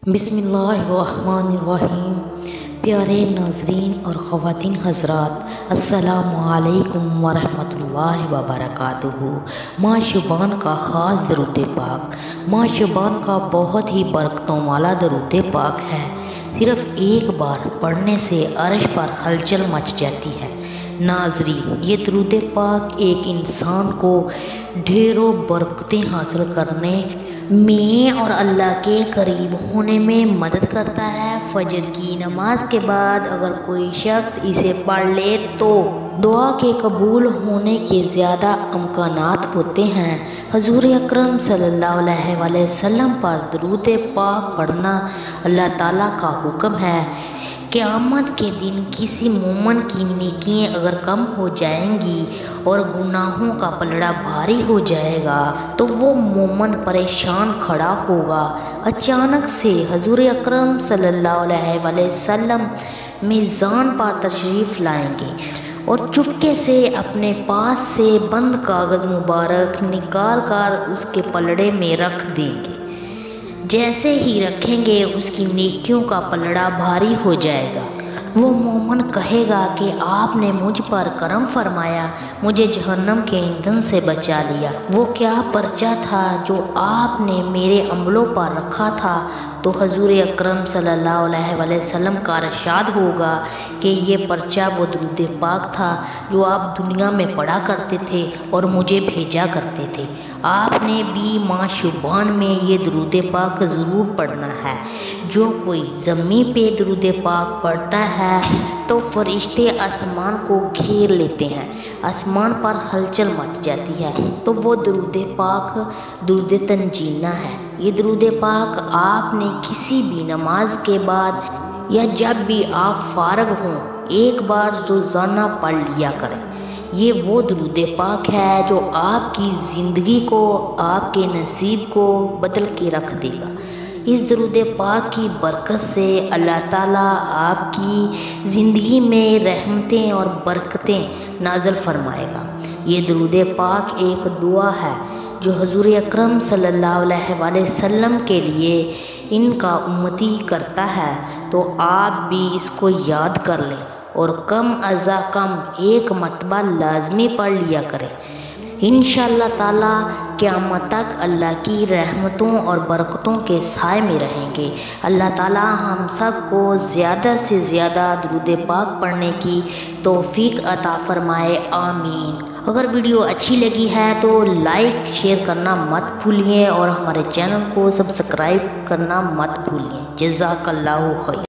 बिस्मिल्लाहिर्रहमानिर्रहीम। प्यारे नाज़रीन और ख़वातीन हज़रात, अस्सलामु अलैकुम वरहमतुल्लाहि वबरकातुहू। माह शुबान का ख़ास दरूद पाक, माह शुबान का बहुत ही बरकतों वाला दरूद पाक है। सिर्फ़ एक बार पढ़ने से अर्श पर हलचल मच जाती है। नाज़रीन, ये दरूद पाक एक इंसान को ढेरों बरकतें हासिल करने में और अल्लाह के करीब होने में मदद करता है। फजर की नमाज के बाद अगर कोई शख्स इसे पढ़ ले तो दुआ के कबूल होने के ज़्यादा इम्कानात होते हैं। हजूर अकरम सल्लल्लाहु अलैहि वसल्लम पर दरूद पाक पढ़ना अल्लाह ताला का हुक्म है। क़यामत के दिन किसी मोमन की नेकियां अगर कम हो जाएंगी और गुनाहों का पलड़ा भारी हो जाएगा तो वो मोमन परेशान खड़ा होगा। अचानक से हजूर अकरम सल्लल्लाहु अलैहि वसल्लम मीज़ान पर तशरीफ़ लाएंगे और चुपके से अपने पास से बंद कागज़ मुबारक निकाल कर उसके पलड़े में रख देंगे। जैसे ही रखेंगे उसकी नेकियों का पलड़ा भारी हो जाएगा। वो मोमन कहेगा कि आपने मुझ पर करम फरमाया, मुझे जहन्नम के ईंधन से बचा लिया। वो क्या पर्चा था जो आपने मेरे अमलों पर रखा था? तो हजूर अकरम सल्लल्लाहु अलैहि वसल्लम का इरशाद होगा कि ये पर्चा वो दरूद पाक था जो आप दुनिया में पढ़ा करते थे और मुझे भेजा करते थे। आपने भी माह शुबान में ये दरूद पाक ज़रूर पढ़ना है। जो कोई ज़मीन पे दरूद पाक पढ़ता है तो फरिश्ते आसमान को घेर लेते हैं, आसमान पर हलचल मच जाती है। तो वो दरूद पाक दरूद तंजीना है। ये दरूद पाक आपने किसी भी नमाज के बाद या जब भी आप फारग हों एक बार रोज़ाना पढ़ लिया करें। ये वो दरूद पाक है जो आपकी ज़िंदगी को, आपके नसीब को बदल के रख देगा। इस दरूद पाक की बरकत से अल्लाह ताला आपकी ज़िंदगी में रहमतें और बरकतें नाज़िल फरमाएगा। ये दरूद पाक एक दुआ है जो हजूर अकरम सल्लल्लाहु अलैहि वसल्लम के लिए इनका उम्मती करता है। तो आप भी इसको याद कर लें और कम अज़ा कम एक मरतबा लाजमी पढ़ लिया करें। इंशाअल्लाह ताला क़यामत तक अल्लाह की रहमतों और बरकतों के साए में रहेंगे। अल्लाह ताला हम सब को ज़्यादा से ज़्यादा दरूद पाक पढ़ने की तौफ़ीक अता फ़रमाए, आमीन। अगर वीडियो अच्छी लगी है तो लाइक शेयर करना मत भूलिए और हमारे चैनल को सब्सक्राइब करना मत भूलिए। जज़ाकल्लाहु खैर।